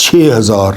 6000।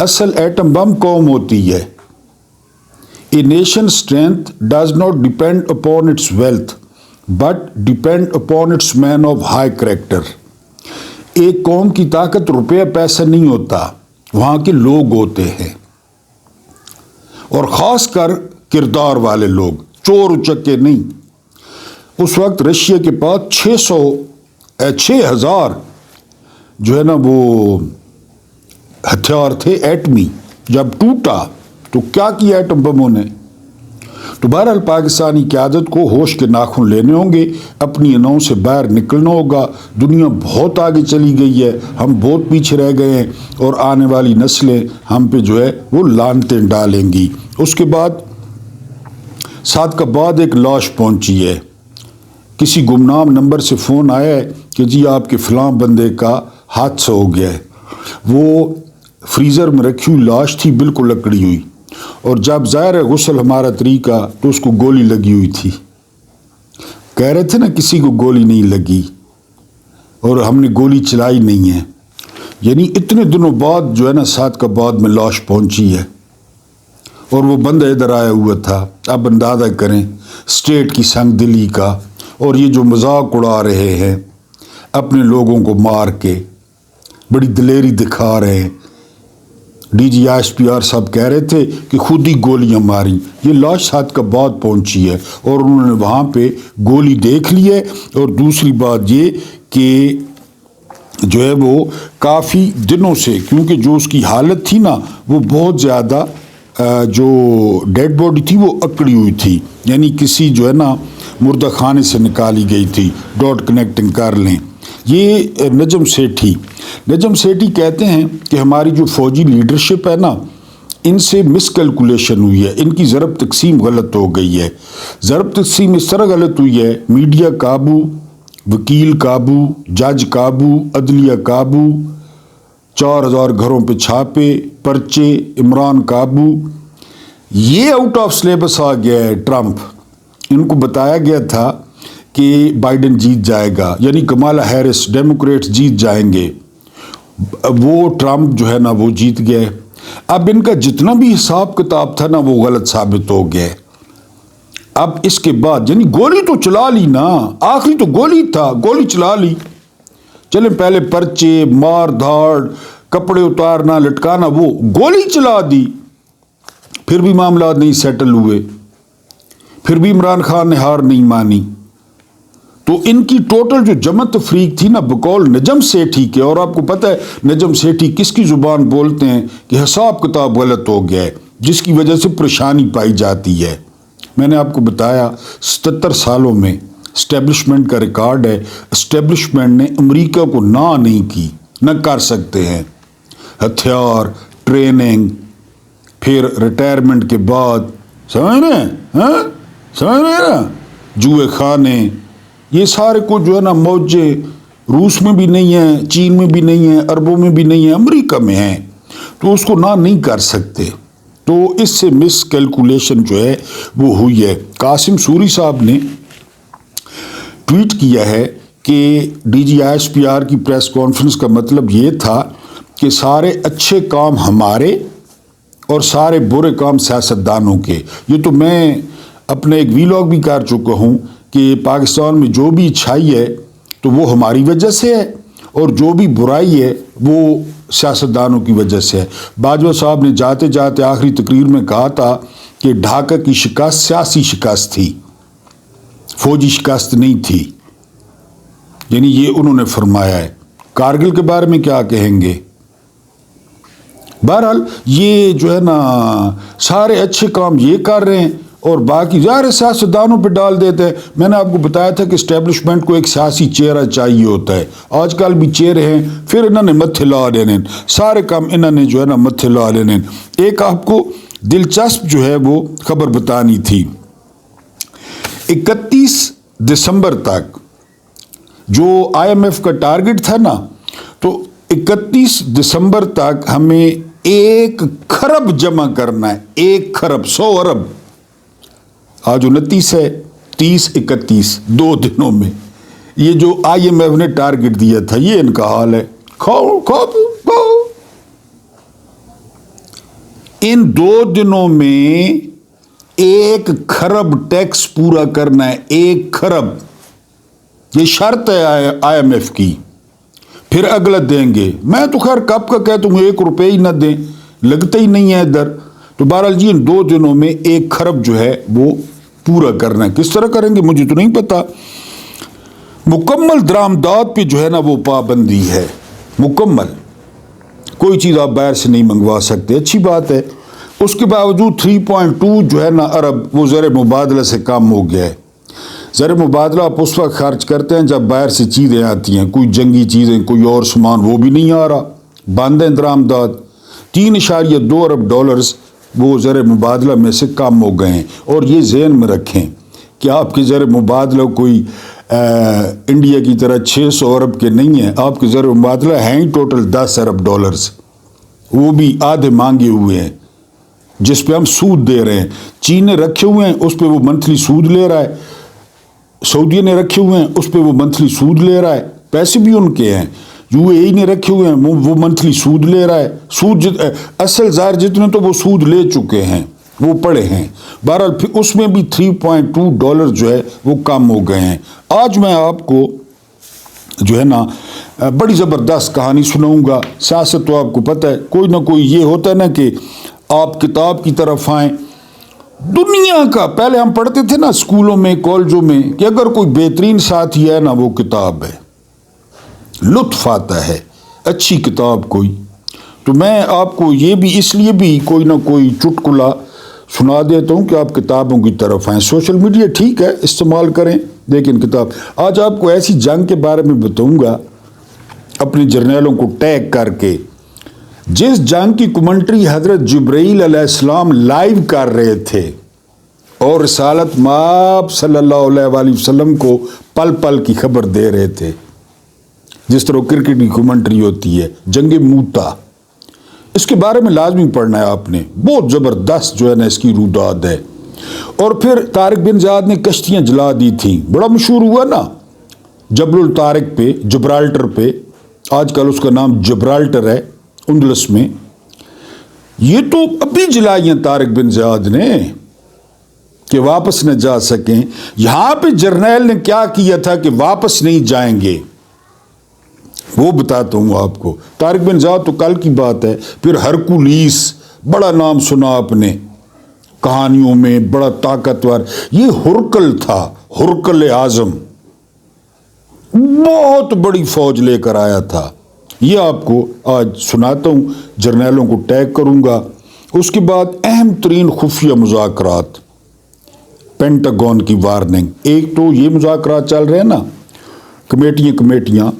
اصل atom bomb قوم ہوتی ہے. A nation's strength does not depend upon its wealth, but depend upon its man of high character. ایک قوم کی طاقت روپیہ پیسہ نہیں ہوتا، وہاں کے لوگ ہوتے ہیں، اور خاص کر کردار والے لوگ، چور اچکے نہیں. اس وقت رشیا کے پاس 6,000 جو ہے نا وہ ہتھیار تھے ایٹمی. جب ٹوٹا تو کیا کیا ایٹم بموں نے؟ تو بہرحال پاکستانی قیادت کو ہوش کے ناخن لینے ہوں گے، اپنی اناؤں سے باہر نکلنا ہوگا. دنیا بہت آگے چلی گئی ہے، ہم بہت پیچھے رہ گئے ہیں، اور آنے والی نسلیں ہم پہ جو ہے وہ لعنتیں ڈالیں گی. اس کے بعد صادقاباد ایک لاش پہنچی ہے. کسی گمنام نمبر سے فون آیا ہے کہ جی آپ کے فلاں بندے کا حادثہ ہو گیا ہے. وہ فریزر میں رکھی ہوئی لاش تھی، بالکل لکڑی ہوئی، اور جب ظاہر ہے غسل ہمارا طریقہ تو اس کو گولی لگی ہوئی تھی. کہہ رہے تھے نا کسی کو گولی نہیں لگی، اور ہم نے گولی چلائی نہیں ہے. یعنی اتنے دنوں بعد جو ہے نا صادقاباد میں لاش پہنچی ہے، اور وہ بندہ ادھر آیا ہوا تھا. اب اندازہ کریں اسٹیٹ کی سنگ دلی کا، اور یہ جو مذاق اڑا رہے ہیں اپنے لوگوں کو مار کے، بڑی دلیری دکھا رہے ہیں. D G S P R صاحب کہہ رہے تھے کہ خود ہی گولیاں ماری. یہ لاش صادقاباد پہنچی ہے، اور انہوں نے وہاں پہ گولی دیکھ لی ہے. اور دوسری بات یہ کہ جو ہے وہ کافی دنوں سے، کیونکہ جو اس کی حالت تھی نا وہ بہت زیادہ جو ڈیڈ باڈی تھی وہ اکڑی ہوئی تھی، یعنی کسی جو ہے نا مردہ خانے سے نکالی گئی تھی. ڈاٹ کنیکٹنگ کر لیں. یہ نجم سیٹھی کہتے ہیں کہ ہماری جو فوجی لیڈرشپ ہے نا، ان سے مس کیلکولیشن ہوئی ہے، ان کی ضرب تقسیم غلط ہو گئی ہے. ضرب تقسیم اس طرح غلط ہوئی ہے، میڈیا قابو، وکیل قابو، جج قابو، عدلیہ قابو، 4,000 گھروں پہ چھاپے، پرچے، عمران قابو. یہ آؤٹ آف سلیبس آ گیا ہے. ٹرمپ، ان کو بتایا گیا تھا کہ بائیڈن جیت جائے گا، یعنی کمالا ہیرس، ڈیموکریٹس جیت جائیں گے. وہ ٹرمپ جو ہے نا وہ جیت گئے. اب ان کا جتنا بھی حساب کتاب تھا نا وہ غلط ثابت ہو گیا. اب اس کے بعد یعنی گولی تو چلا لی نا، آخری تو گولی تھا، گولی چلا لی. چلیں پہلے پرچے، مار دھاڑ، کپڑے اتارنا، لٹکانا، وہ گولی چلا دی. پھر بھی معاملات نہیں سیٹل ہوئے، پھر بھی عمران خان نے ہار نہیں مانی. تو ان کی ٹوٹل جو جمع تفریق تھی نا بقول نجم سیٹھی کے، اور آپ کو پتہ ہے نجم سیٹھی کس کی زبان بولتے ہیں، کہ حساب کتاب غلط ہو گیا ہے، جس کی وجہ سے پریشانی پائی جاتی ہے. میں نے آپ کو بتایا 77 سالوں میں اسٹیبلشمنٹ کا ریکارڈ ہے. اسٹیبلشمنٹ نے امریکہ کو نہ نہیں کی، نہ کر سکتے ہیں. ہتھیار، ٹریننگ، پھر ریٹائرمنٹ کے بعد، سمجھ رہے ہیں نا، جوئے خانے، یہ سارے کو جو ہے نا موجے روس میں بھی نہیں ہیں، چین میں بھی نہیں ہیں، عربوں میں بھی نہیں ہیں، امریکہ میں ہیں. تو اس کو نہ نہیں کر سکتے. تو اس سے مس کیلکولیشن جو ہے وہ ہوئی ہے. قاسم سوری صاحب نے ٹویٹ کیا ہے کہ D G S P R کی پریس کانفرنس کا مطلب یہ تھا کہ سارے اچھے کام ہمارے اور سارے برے کام سیاستدانوں کے. یہ تو میں اپنے ایک ویلاگ بھی کر چکا ہوں کہ پاکستان میں جو بھی اچھائی ہے تو وہ ہماری وجہ سے ہے، اور جو بھی برائی ہے وہ سیاستدانوں کی وجہ سے ہے. باجوہ صاحب نے جاتے جاتے آخری تقریر میں کہا تھا کہ ڈھاکہ کی شکست سیاسی شکست تھی، فوجی شکست نہیں تھی. یعنی یہ انہوں نے فرمایا ہے. کارگل کے بارے میں کیا کہیں گے؟ بہرحال یہ جو ہے نا سارے اچھے کام یہ کر رہے ہیں اور باقی ظاہر سیاستدانوں پہ ڈال دیتے ہیں. میں نے آپ کو بتایا تھا کہ اسٹیبلشمنٹ کو ایک سیاسی چہرہ چاہیے ہوتا ہے. آج کل بھی چہرے ہیں، پھر انہوں نے متھے لا لینے، سارے کام انہوں نے جو ہے نا متھے لا لینے. ایک آپ کو دلچسپ جو ہے وہ خبر بتانی تھی. 31 دسمبر تک جو آئی ایم ایف کا ٹارگٹ تھا نا، تو 31 دسمبر تک ہمیں 1 کھرب جمع کرنا ہے. 1 کھرب 100 ارب. آج 29 ہے، 30 31 2 دنوں میں یہ جو آئی ایم ایف نے ٹارگٹ دیا تھا، یہ ان کا حال ہے. کھاؤ کھاؤ کھاؤ. ان 2 دنوں میں 1 کھرب ٹیکس پورا کرنا ہے. 1 کھرب، یہ شرط ہے IMF کی. پھر اگلا دیں گے. میں تو خیر کب کا کہتا ہوں 1 روپے ہی نہ دیں، لگتا ہی نہیں ہے ادھر. تو بہرحال جی ان 2 دنوں میں 1 کھرب جو ہے وہ پورا کرنا ہے. کس طرح کریں گے مجھے تو نہیں پتا. مکمل درآمدات پہ جو ہے نا وہ پابندی ہے، مکمل. کوئی چیز آپ باہر سے نہیں منگوا سکتے، اچھی بات ہے. اس کے باوجود 3.2 جو ہے نا ارب وہ زر مبادلہ سے کم ہو گیا ہے. زر مبادلہ آپ اس وقت خرچ کرتے ہیں جب باہر سے چیزیں آتی ہیں، کوئی جنگی چیزیں، کوئی اور سامان، وہ بھی نہیں آ رہا، بند ہیں درآمدات. 3.2 ارب ڈالرز وہ زر مبادلہ میں سے کم ہو گئے ہیں. اور یہ ذہن میں رکھیں کہ آپ کے زر مبادلہ کوئی انڈیا کی طرح 600 ارب کے نہیں ہیں. آپ کے زر مبادلہ ہیں ہی ٹوٹل 10 ارب ڈالرز، وہ بھی آدھے مانگے ہوئے ہیں جس پہ ہم سود دے رہے ہیں. چین نے رکھے ہوئے ہیں، اس پہ وہ منتھلی سود لے رہا ہے. سعودی نے رکھے ہوئے ہیں، اس پہ وہ منتھلی سود لے رہا ہے. پیسے بھی ان کے ہیں. UAE نے رکھے ہوئے ہیں، وہ منتھلی سود لے رہا ہے. سود اصل ظاہر جتنے تو وہ سود لے چکے ہیں، وہ پڑے ہیں. بہرحال پھر اس میں بھی 3.2 ڈالر جو ہے وہ کم ہو گئے ہیں. آج میں آپ کو جو ہے نا بڑی زبردست کہانی سناؤں گا. سیاست تو آپ کو پتہ ہے، کوئی نہ کوئی یہ ہوتا ہے نا کہ آپ کتاب کی طرف آئیں. دنیا کا پہلے ہم پڑھتے تھے نا اسکولوں میں، کالجوں میں، کہ اگر کوئی بہترین ساتھی ہے نا وہ کتاب ہے. لطف آتا ہے اچھی کتاب کوئی. تو میں آپ کو یہ بھی اس لیے بھی کوئی نہ کوئی چٹکلا سنا دیتا ہوں کہ آپ کتابوں کی طرف آئیں. سوشل میڈیا ٹھیک ہے استعمال کریں، لیکن کتاب. آج آپ کو ایسی جنگ کے بارے میں بتاؤں گا اپنے جرنیلوں کو ٹیگ کر کے، جس جنگ کی کمنٹری حضرت جبرائیل علیہ السلام لائیو کر رہے تھے اور رسالت مآب صلی اللہ علیہ وآلہ وسلم کو پل پل کی خبر دے رہے تھے، جس طرح کرکٹ کی کمنٹری ہوتی ہے. جنگ موتا، اس کے بارے میں لازمی پڑھنا ہے آپ نے. بہت زبردست جو ہے نا اس کی روداد ہے. اور پھر طارق بن زیاد نے کشتیاں جلا دی تھیں، بڑا مشہور ہوا نا جبل الطارق پہ، جبرالٹر پہ. آج کل اس کا نام جبرالٹر ہے اندلس میں. یہ تو ابھی جلائی ہیں طارق بن زیاد نے کہ واپس نہ جا سکیں. یہاں پہ جرنیل نے کیا کیا تھا کہ واپس نہیں جائیں گے، وہ بتاتا ہوں آپ کو. طارق بن زیاد تو کل کی بات ہے. پھر ہرکولیس، بڑا نام سنا آپ نے کہانیوں میں، بڑا طاقتور. یہ ہرکل تھا، ہرکل اعظم، بہت بڑی فوج لے کر آیا تھا. یہ آپ کو آج سناتا ہوں، جرنیلوں کو ٹیگ کروں گا. اس کے بعد اہم ترین خفیہ مذاکرات، پینٹاگون کی وارننگ. ایک تو یہ مذاکرات چل رہے ہیں نا، کمیٹیاں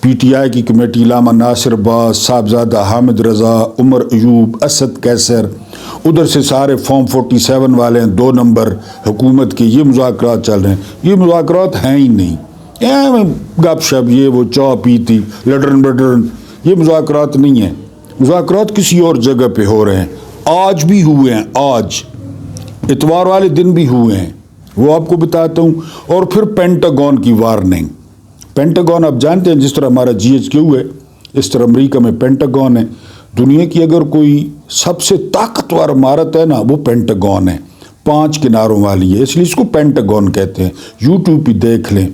PTI کی کمیٹی، علامہ ناصر عباس، صاحبزادہ حامد رضا، عمر ایوب، اسد قیصر. ادھر سے سارے فارم 47 والے ہیں، 2 نمبر حکومت کے. یہ مذاکرات چل رہے ہیں. یہ مذاکرات ہیں ہی نہیں، گپ شپ، یہ وہ چاہ پیتی، لڈرن بڈرن. یہ مذاکرات نہیں ہیں. مذاکرات کسی اور جگہ پہ ہو رہے ہیں. آج بھی ہوئے ہیں، آج اتوار والے دن بھی ہوئے ہیں، وہ آپ کو بتاتا ہوں. اور پھر پینٹاگون کی وارننگ. پینٹاگون آپ جانتے ہیں جس طرح ہمارا GHQ ہے اس طرح امریکہ میں پینٹاگون ہے. دنیا کی اگر کوئی سب سے طاقتور عمارت ہے نا وہ پینٹاگون ہے. 5 کناروں والی ہے، اس لیے اس کو پینٹاگون کہتے ہیں. YouTube پہ دیکھ لیں.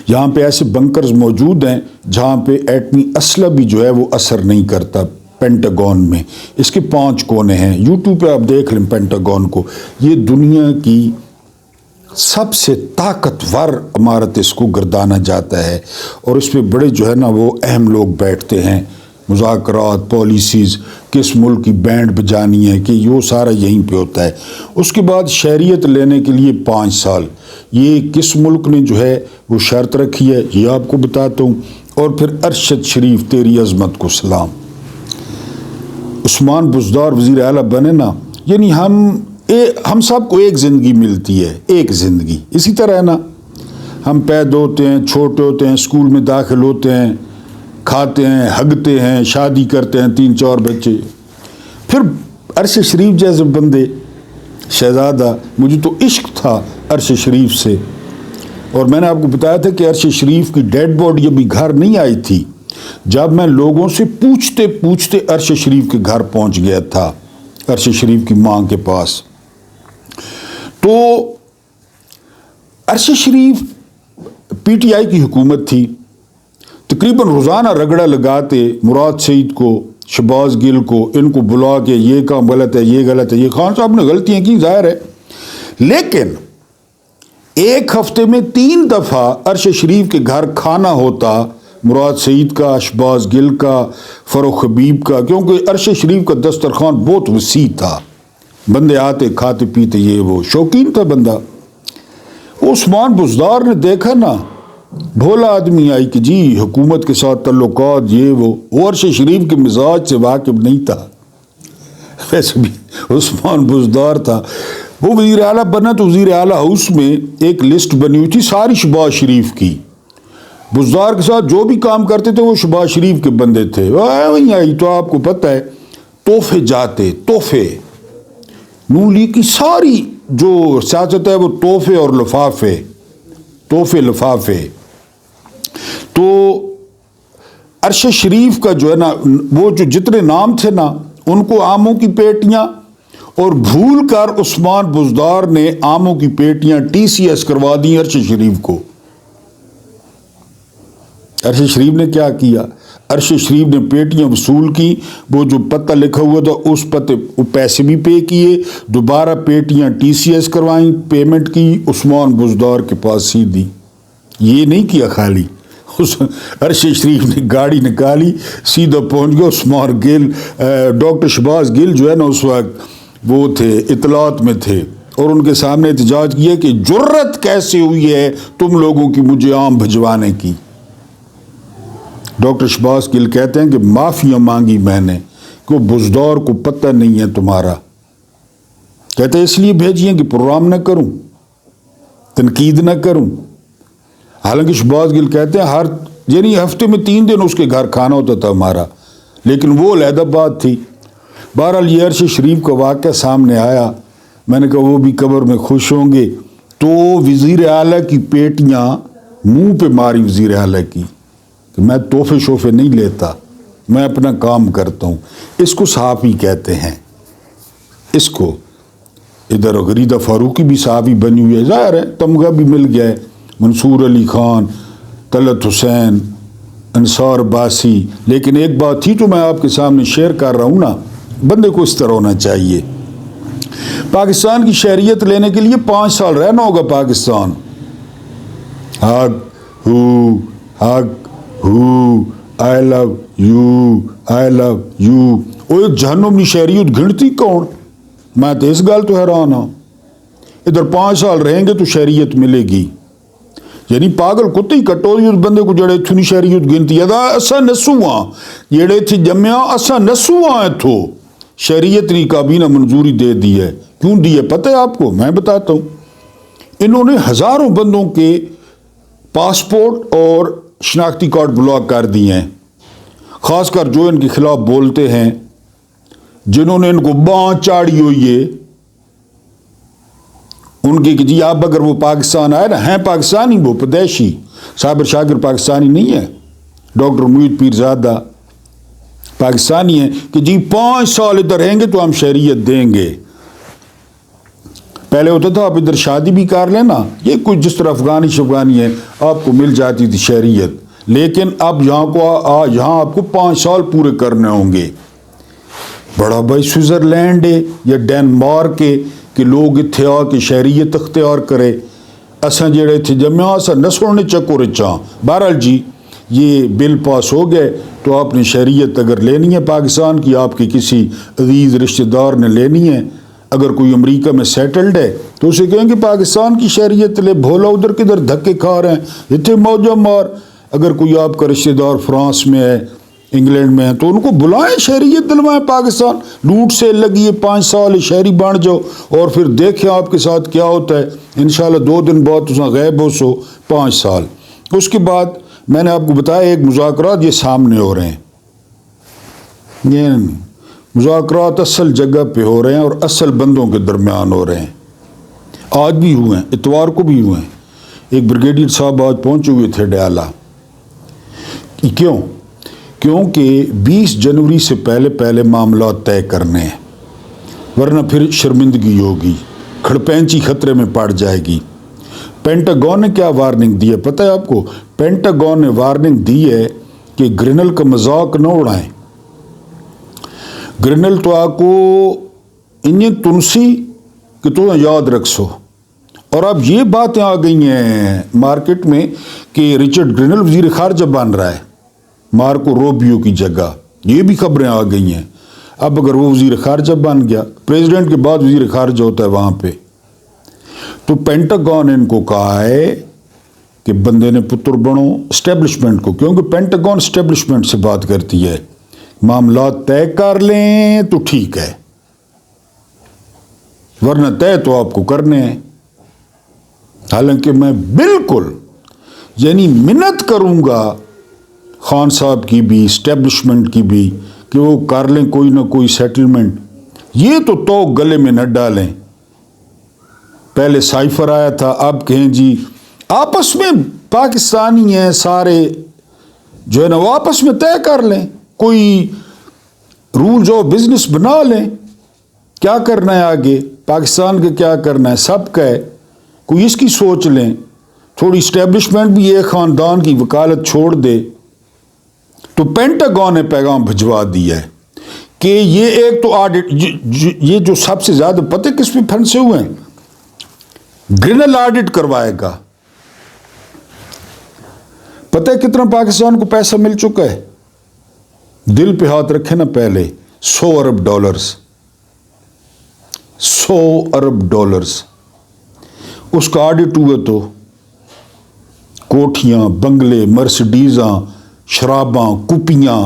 یہاں پہ ایسے بنکرز موجود ہیں جہاں پہ ایٹمی اسلحہ بھی جو ہے وہ اثر نہیں کرتا. پینٹاگون میں اس کے 5 کونے ہیں. YouTube پہ آپ دیکھ لیں پینٹاگون کو. یہ دنیا کی سب سے طاقتور عمارت اس کو گردانا جاتا ہے. اور اس پہ بڑے جو ہے نا وہ اہم لوگ بیٹھتے ہیں. مذاکرات، پالیسیز، کس ملک کی بینڈ بجانی ہے، کہ یہ سارا یہیں پہ ہوتا ہے. اس کے بعد شہریت لینے کے لیے 5 سال. یہ کس ملک نے جو ہے وہ شرط رکھی ہے یہ آپ کو بتاتا ہوں. اور پھر ارشد شریف تیری عظمت کو سلام. عثمان بزدار وزیر اعلیٰ بنے نا، یعنی ہم سب کو ایک زندگی ملتی ہے، ایک زندگی. اسی طرح ہے نا، ہم پیدا ہوتے ہیں، چھوٹے ہوتے ہیں، اسکول میں داخل ہوتے ہیں، کھاتے ہیں، ہگتے ہیں، شادی کرتے ہیں، 3-4 بچے. پھر عرش شریف جیسے بندے، شہزادہ، مجھے تو عشق تھا عرش شریف سے. اور میں نے آپ کو بتایا تھا کہ عرش شریف کی ڈیڈ باڈی ابھی گھر نہیں آئی تھی. جب میں لوگوں سے پوچھتے پوچھتے عرش شریف کے گھر پہنچ گیا تھا، عرش شریف کی ماں کے پاس، تو عرش شریف پی ٹی آئی کی حکومت تھی، تقریباً روزانہ رگڑا لگاتے مراد سعید کو، شہباز گل کو، ان کو بلا کے یہ کام غلط ہے، یہ غلط ہے، یہ خان صاحب نے غلطیاں کی ظاہر ہے، لیکن ایک ہفتے میں 3 دفعہ عرش شریف کے گھر کھانا ہوتا، مراد سعید کا، شہباز گل کا، فروخ حبیب کا، کیونکہ عرش شریف کا دسترخوان بہت وسیع تھا، بندے آتے کھاتے پیتے، یہ وہ شوقین تھا بندہ۔ عثمان بزدار نے دیکھا نا، بھولا آدمی آئی کہ جی حکومت کے ساتھ تعلقات یہ وہ عرش شریف کے مزاج سے واقف نہیں تھا، ویسے بھی عثمان بزدار تھا، وہ وزیر اعلیٰ بنا تو وزیر اعلیٰ ہاؤس میں ایک لسٹ بنی ہوئی تھی ساری شہباز شریف کی، بزدار کے ساتھ جو بھی کام کرتے تھے وہ شہباز شریف کے بندے تھے، وہیں آئی تو آپ کو پتہ ہے تحفے جاتے، تحفے نون لیگ کی ساری جو سیاست ہے وہ تحفے اور لفافے، تحفے لفافے، تو عرش شریف کا جو ہے نا وہ جو جتنے نام تھے نا ان کو آموں کی پیٹیاں، اور بھول کر عثمان بزدار نے آموں کی پیٹیاں ٹی سی ایس کروا دی عرش شریف کو۔ عرش شریف نے کیا کیا؟ عرش شریف نے پیٹیاں وصول کی، وہ جو پتہ لکھا ہوا تھا اس پتے پیسے بھی پے کیے، دوبارہ پیٹیاں ٹی سی ایس کروائیں، پیمنٹ کی، عثمان بزدار کے پاس سیدھی۔ یہ نہیں کیا خالی، عرش شریف نے گاڑی نکالی، سیدھا پہنچ گیا عثمان گل، ڈاکٹر شہباز گل جو ہے نا اس وقت وہ تھے اطلاعات میں تھے، اور ان کے سامنے احتجاج کیا کہ جرت کیسے ہوئی ہے تم لوگوں کی مجھے آم بھجوانے کی۔ ڈاکٹر شہباز گل کہتے ہیں کہ معافیاں مانگی میں نے کہ وہ بزدار کو پتہ نہیں ہے تمہارا، کہتے ہیں اس لیے بھیجیے کہ پروگرام نہ کروں، تنقید نہ کروں، حالانکہ شہباز گل کہتے ہیں یعنی ہفتے میں 3 دن اس کے گھر کھانا ہوتا تھا ہمارا، لیکن وہ علیحدہ بات تھی۔ بہرحال یہ عرش شریف کا واقعہ سامنے آیا، میں نے کہا وہ بھی قبر میں خوش ہوں گے، تو وزیر اعلیٰ کی پیٹیاں منہ پہ ماری وزیر اعلیٰ کی کہ میں تحفے شوفے نہیں لیتا، میں اپنا کام کرتا ہوں، اس کو صحافی کہتے ہیں، اس کو ادھر غریدہ فاروقی بھی صحافی بنی ہوئی ہے، ظاہر ہے تمغہ بھی مل گیا ہے، منصور علی خان، طلعت حسین، انصار باسی، لیکن ایک بات تھی تو میں آپ کے سامنے شیئر کر رہا ہوں نا، بندے کو اس طرح ہونا چاہیے۔ پاکستان کی شہریت لینے کے لیے 5 سال رہنا ہوگا پاکستان، حق ہو آئی love you I love you, وہ ایک جہنمی شہریت گھنٹتی کون؟ میں تو اس گل تو حیران ہوں، ادھر 5 سال رہیں گے تو شہریت ملے گی، یعنی پاگل کتے ہی کٹو اس بندے کو جڑے اتنی شہریت گنتی ہے، اسا نسواں جڑے تھے جمیا اسا نسواں اتھو شہریت نہیں کابینہ منظوری دے دی ہے، کیوں دی ہے پتہ ہے آپ کو؟ میں بتاتا ہوں، انہوں نے ہزاروں بندوں کے پاسپورٹ اور شناختی کارڈ بلاک کر دیے ہیں، خاص کر جو ان کے خلاف بولتے ہیں، جنہوں نے ان کو بانھ چاڑی ہوئی ہے ان کی کہ جی آپ اگر وہ پاکستان آئے نا، ہیں پاکستانی، وہ پردیشی، صابر شاکر پاکستانی نہیں ہے، ڈاکٹر محیط پیرزادہ پاکستانی ہیں، کہ جی 5 سال ادھر رہیں گے تو ہم شہریت دیں گے۔ پہلے ہوتا تھا آپ ادھر شادی بھی کر لینا، یہ کچھ جس طرح افغانی ہے آپ کو مل جاتی تھی شہریت، لیکن اب یہاں آپ کو 5 سال پورے کرنے ہوں گے۔ بڑا بھائی سوئٹزرلینڈ ہے یا ڈینمارک ہے کہ لوگ اتھے آ کے شہریت اختیار کرے، اساں جڑے تھے جمیا اساں نسونے چکو رچاں۔ بہرحال جی یہ بل پاس ہو گئے تو آپ نے شہریت اگر لینی ہے پاکستان کی، آپ کے کسی عزیز رشتہ دار نے لینی ہے، اگر کوئی امریکہ میں سیٹلڈ ہے تو اسے کہیں کہ پاکستان کی شہریت لے، بھولا ادھر کدھر دھکے کھا رہے ہیں، اتنے موجہ مار۔ اگر کوئی آپ کا رشتہ دار فرانس میں ہے، انگلینڈ میں ہے، تو ان کو بلائیں، شہریت دلوائیں پاکستان، لوٹ سے لگی ہے 5 سال شہری بن جاؤ، اور پھر دیکھیں آپ کے ساتھ کیا ہوتا ہے، انشاءاللہ 2 دن بعد تساں غائب ہو سو 5 سال۔ اس کے بعد میں نے آپ کو بتایا ایک مذاکرات یہ سامنے ہو رہے ہیں، یہ مذاکرات اصل جگہ پہ ہو رہے ہیں اور اصل بندوں کے درمیان ہو رہے ہیں، آج بھی ہوئے ہیں، اتوار کو بھی ہوئے ہیں۔ ایک بریگیڈیئر صاحب آج پہنچے ہوئے تھے ڈیالہ، کیوں کیونکہ 20 جنوری سے پہلے معاملات طے کرنے ہیں، ورنہ پھر شرمندگی ہوگی، کھڑپینچی خطرے میں پڑ جائے گی۔ پینٹاگون نے کیا وارننگ دی ہے پتہ ہے آپ کو؟ پینٹاگون نے وارننگ دی ہے کہ گرینل کا مذاق نہ اڑائیں۔ گرینل تو آپ کو انہیں تنسی کہ تو یاد رکھ سو۔ اور اب یہ باتیں آ گئی ہیں مارکیٹ میں کہ رچرڈ گرینل وزیر خارجہ بن رہا ہے مارکو روبیو کی جگہ، یہ بھی خبریں آ گئی ہیں۔ اب اگر وہ وزیر خارجہ بن گیا، پریزیڈنٹ کے بعد وزیر خارجہ ہوتا ہے وہاں پہ، تو پینٹاگون ان کو کہا ہے کہ بندے نے پتر بنو اسٹیبلشمنٹ کو، کیونکہ پینٹاگون اسٹیبلشمنٹ سے بات کرتی ہے، معاملات طے کر لیں تو ٹھیک ہے، ورنہ طے تو آپ کو کرنے ہیں۔ حالانکہ میں بالکل منت کروں گا خان صاحب کی بھی، اسٹیبلشمنٹ کی بھی، کہ وہ کر لیں کوئی نہ کوئی سیٹلمنٹ، یہ تو گلے میں نہ ڈالیں۔ پہلے سائفر آیا تھا، اب کہیں جی آپس میں پاکستانی ہیں سارے جو ہے نا، وہ آپس میں طے کر لیں، کوئی رولز آف بزنس بنا لیں، کیا کرنا ہے آگے پاکستان کے، کیا کرنا ہے سب کا ہے، کوئی اس کی سوچ لیں، تھوڑی اسٹیبلشمنٹ بھی ایک خاندان کی وکالت چھوڑ دے۔ تو پینٹاگون نے پیغام بھجوا دیا ہے کہ یہ ایک تو آڈٹ، یہ جو سب سے زیادہ پتہ کس پہ پھنسے ہوئے ہیں، گرینل آڈٹ کروائے گا۔ پتہ ہے کتنا پاکستان کو پیسہ مل چکا ہے؟ دل پہ ہاتھ رکھے نا پہلے، 100 ارب ڈالرز، 100 ارب ڈالرز اس کا آڈٹ ہوا تو کوٹھیاں، بنگلے، مرسڈیزاں، شراباں، کپیاں،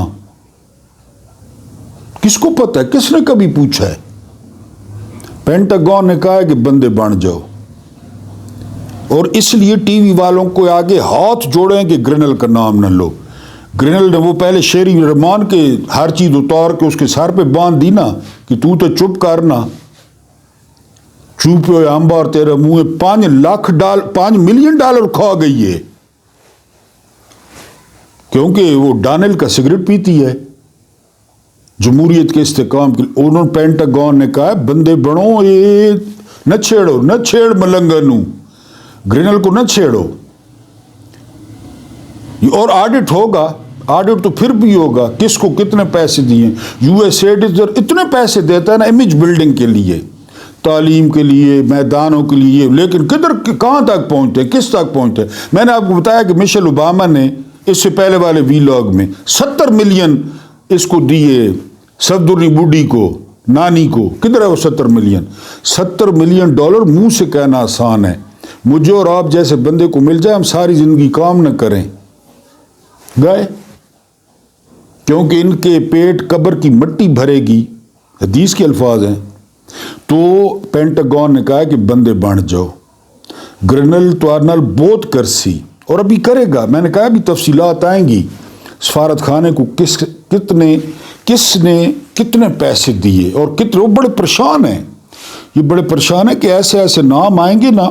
کس کو پتہ ہے؟ کس نے کبھی پوچھا ہے؟ پینٹاگون نے کہا ہے کہ بندے بن جاؤ، اور اس لیے ٹی وی والوں کو آگے ہاتھ جوڑیں کہ گرینل کا نام نہ لو۔ گرینل نے وہ پہلے شیری رحمان کے ہر چیز اتار کے اس کے سر پہ باندھ دی نا کہ تو چپ کرنا، چوپ ہوئے امبار تیرے منہ، 5 ملین ڈالر کھا گئی ہے، کیونکہ وہ ڈانل کا سگریٹ پیتی ہے جمہوریت کے استحکام کے لیے۔ انہوں نے پینٹاگون نے کہا بندے بنو، یہ نہ چھیڑو، نہ چھیڑ ملنگنوں، گرینل کو نہ چھیڑو۔ اور آڈٹ ہوگا، آڈٹ تو پھر بھی ہوگا، کس کو کتنے پیسے دیے۔ یو ایس ایڈ اتنے پیسے دیتا ہے نا امیج بلڈنگ کے لیے، تعلیم کے لیے، میدانوں کے لیے، لیکن کہاں تک پہنچتے، کس تک پہنچتے؟ میں نے آپ کو بتایا کہ مشیل اوباما نے اس سے پہلے والے ویلاگ میں 70 ملین اس کو دیے، صفدرنی بوڈی کو، نانی کو، کدھر ہے وہ 70 ملین؟ 70 ملین ڈالر منہ سے کہنا آسان ہے، مجھے اور آپ جیسے بندے کو مل جائے ہم ساری زندگی کام نہ کریں، گئے، کیونکہ ان کے پیٹ قبر کی مٹی بھرے گی، حدیث کے الفاظ ہیں۔ تو پینٹاگون نے کہا کہ بندے بن جاؤ۔ گرینل تو آرنل بہت کرسی اور ابھی کرے گا، میں نے کہا ابھی تفصیلات آئیں گی، سفارت خانے کو کس نے کتنے پیسے دیے اور کتنے، وہ بڑے پریشان ہیں، یہ بڑے پریشان ہیں کہ ایسے ایسے نام آئیں گے نا،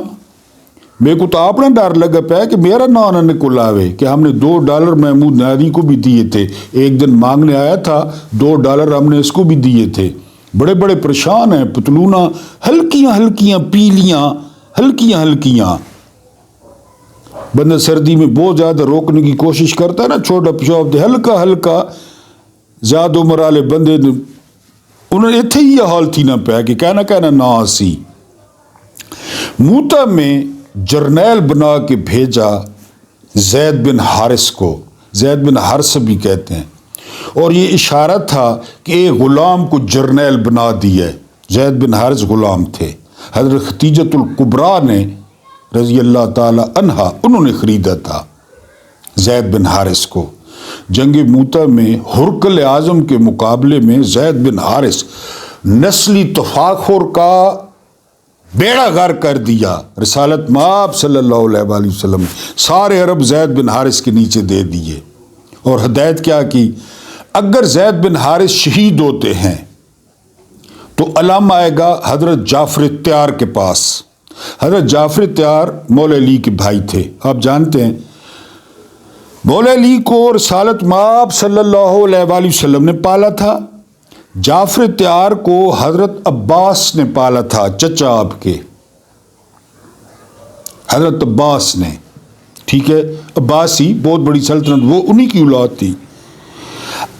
میرے کو تو اپنا ڈر لگا پیا کہ میرا نام نہ نکل آوے کہ ہم نے $2 محمود نیادی کو بھی دیے تھے، ایک دن مانگنے آیا تھا $2 ہم نے اس کو بھی دیے تھے، بڑے بڑے پریشان ہیں، پتلونا ہلکیاں ہلکیاں پیلیاں، ہلکیاں ہلکیاں، بندہ سردی میں بہت زیادہ روکنے کی کوشش کرتا ہے نا، چھوٹا پیشاب دے ہلکا ہلکا، زیادہ عمر والے بندے انہوں نے اتھے ہی حال تھی نہ پیا کہ کہنا نہ آسی۔ موتا میں جرنیل بنا کے بھیجا زید بن حارث کو، زید بن حارث بھی کہتے ہیں، اور یہ اشارہ تھا کہ ایک غلام کو جرنیل بنا دیا ہے، زید بن حارث غلام تھے، حضرت ختیجۃ الکبریٰ نے رضی اللہ تعالی عنہا انہوں نے خریدا تھا زید بن حارث کو۔ جنگ موتا میں ہرقل اعظم کے مقابلے میں زید بن حارث نسلی تفاخر کا بیڑا غر کر دیا، رسالت مآب صلی اللہ علیہ وآلہ وسلم سارے عرب زید بن حارث کے نیچے دے دیے، اور ہدایت کیا کی، اگر زید بن حارث شہید ہوتے ہیں تو علم آئے گا حضرت جعفر تیار کے پاس۔ حضرت جعفر تیار مولا علی کے بھائی تھے، آپ جانتے ہیں مولا علی کو رسالت مآب صلی اللہ علیہ وآلہ وسلم نے پالا تھا، جعفر تیار کو حضرت عباس نے پالا تھا، چچا آپ کے حضرت عباس نے، ٹھیک ہے، عباسی بہت بڑی سلطنت، وہ انہی کی اولاد تھی۔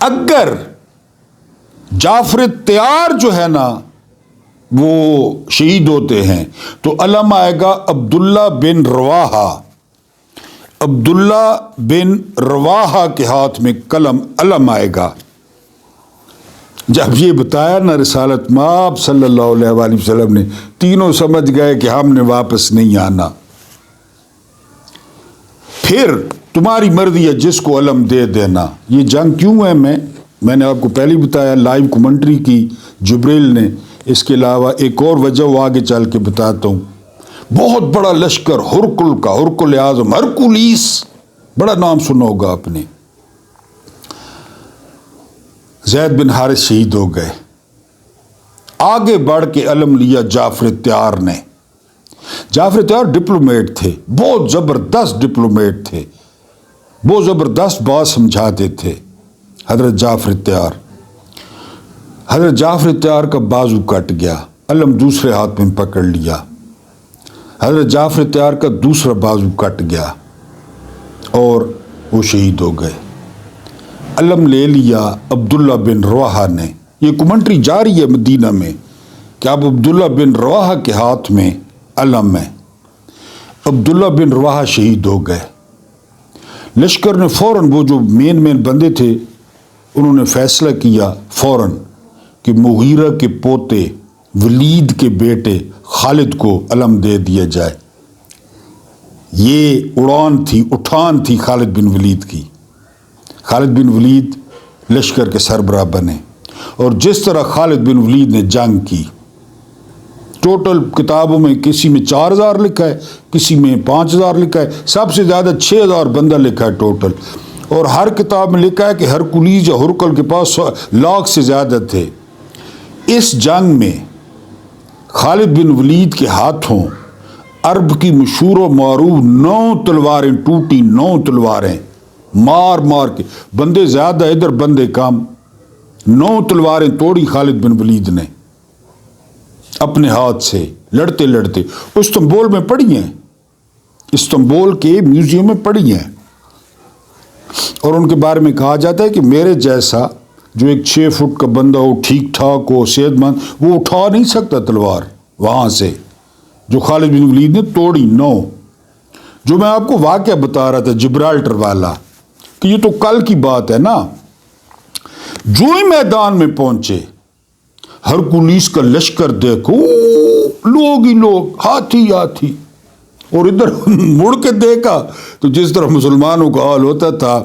اگر جعفر تیار جو ہے نا وہ شہید ہوتے ہیں تو علم آئے گا عبداللہ بن رواحہ، عبداللہ بن رواحہ کے ہاتھ میں علم آئے گا۔ جب یہ بتایا نا رسالت مآب صلی اللہ علیہ وآلہ وسلم نے، تینوں سمجھ گئے کہ ہم نے واپس نہیں آنا، پھر تمہاری مرضی ہے جس کو علم دے دینا۔ یہ جنگ کیوں ہے میں نے آپ کو پہلے بتایا، لائیو کمنٹری کی جبریل نے، اس کے علاوہ ایک اور وجہ وہ آگے چل کے بتاتا ہوں۔ بہت بڑا لشکر ہرکل کا، ہرکل اعظم، ہرکولیس، بڑا نام سنا ہوگا آپ نے، زید بن حارث شہید ہو گئے۔ آگے بڑھ کے علم لیا جعفر تیار نے۔ جعفر تیار ڈپلومیٹ تھے، بہت زبردست ڈپلومیٹ تھے، بہت زبردست بات سمجھاتے تھے۔ حضرت جعفر تیار کا بازو کٹ گیا، علم دوسرے ہاتھ میں پکڑ لیا، حضرت جعفر تیار کا دوسرا بازو کٹ گیا اور وہ شہید ہو گئے۔ علم لے لیا عبداللہ بن رواحہ نے۔ یہ کمنٹری جاری ہے مدینہ میں کہ اب عبداللہ بن رواحہ کے ہاتھ میں علم ہے۔ عبداللہ بن رواحہ شہید ہو گئے۔ لشکر نے فوراً، وہ جو مین بندے تھے انہوں نے فیصلہ کیا فوراً کہ مغیرہ کے پوتے ولید کے بیٹے خالد کو علم دے دیا جائے۔ یہ اٹھان تھی خالد بن ولید کی۔ خالد بن ولید لشکر کے سربراہ بنے، اور جس طرح خالد بن ولید نے جنگ کی، ٹوٹل کتابوں میں کسی میں 4000 لکھا ہے، کسی میں 5000 لکھا ہے، سب سے زیادہ 6000 بندہ لکھا ہے ٹوٹل، اور ہر کتاب میں لکھا ہے کہ ہرکولیس یا ہرکل کے پاس 100,000 سے زیادہ تھے۔ اس جنگ میں خالد بن ولید کے ہاتھوں عرب کی مشہور و معروف 9 تلواریں ٹوٹی، 9 تلواریں مار کے، بندے زیادہ ادھر بندے کم، 9 تلواریں توڑی خالد بن ولید نے اپنے ہاتھ سے، لڑتے لڑتے۔ استنبول میں پڑھی ہیں، استنبول کے میوزیم میں پڑھی ہیں، اور ان کے بارے میں کہا جاتا ہے کہ میرے جیسا جو ایک 6 فٹ کا بندہ ہو، ٹھیک ٹھاک ہو، صحت مند، وہ اٹھا نہیں سکتا تلوار وہاں سے، جو خالد بن ولید نے توڑی 9۔ جو میں آپ کو واقعہ بتا رہا تھا جبرالٹر والا، کہ یہ تو کل کی بات ہے نا، جو ہی میدان میں پہنچے ہرکولیس کا لشکر دیکھو، لوگ ہی لوگ، ہاتھی، اور ادھر مڑ کے دیکھا تو جس طرح مسلمانوں کا حال ہوتا تھا،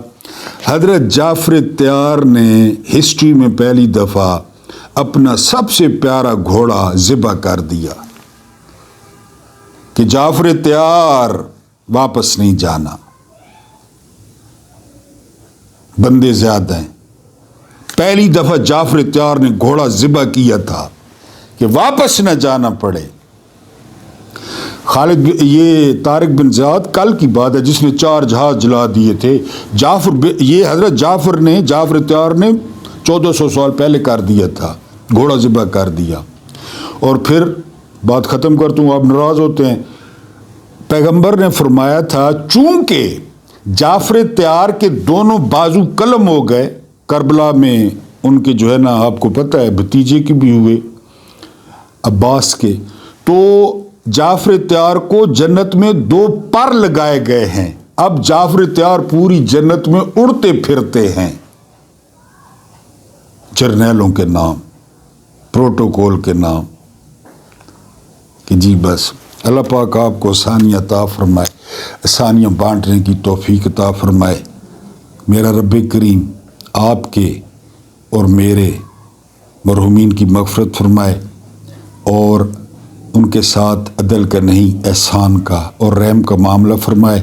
حضرت جعفر تیار نے ہسٹری میں پہلی دفعہ اپنا سب سے پیارا گھوڑا ذبح کر دیا کہ جعفر تیار واپس نہیں جانا، بندے زیادہ ہیں۔ پہلی دفعہ جعفر تیار نے گھوڑا ذبح کیا تھا کہ واپس نہ جانا پڑے۔ یہ طارق بن زیاد کل کی بات ہے جس نے 4 جہاز جلا دیے تھے۔ یہ حضرت جعفر تیار نے 1400 سال پہلے کر دیا تھا، گھوڑا ذبح کر دیا۔ اور پھر بات ختم کرتا ہوں، آپ ناراض ہوتے ہیں، پیغمبر نے فرمایا تھا چونکہ جعفر تیار کے دونوں بازو قلم ہو گئے کربلا میں، ان کے جو ہے نا آپ کو پتہ ہے بھتیجے کے بھی ہوئے عباس کے، تو جعفر تیار کو جنت میں 2 پر لگائے گئے ہیں۔ اب جعفر تیار پوری جنت میں اڑتے پھرتے ہیں، جرنیلوں کے نام، پروٹوکول کے نام، کہ جی بس اللہ پاک آپ کو آسانیاں عطا فرمائے، آسانیاں بانٹنے کی توفیق عطا فرمائے۔ میرا رب کریم آپ کے اور میرے مرحومین کی مغفرت فرمائے، اور ان کے ساتھ عدل کا نہیں احسان کا اور رحم کا معاملہ فرمائے۔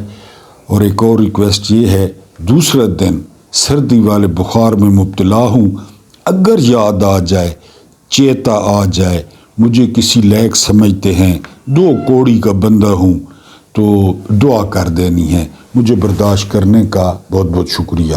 اور ایک اور ریکویسٹ یہ ہے، دوسرا دن سردی والے بخار میں مبتلا ہوں، اگر یاد آ جائے، چیتا آ جائے، مجھے کسی لائق سمجھتے ہیں، 2 کوڑی کا بندہ ہوں، تو دعا کر دینی ہے، مجھے برداشت کرنے کا بہت بہت شکریہ.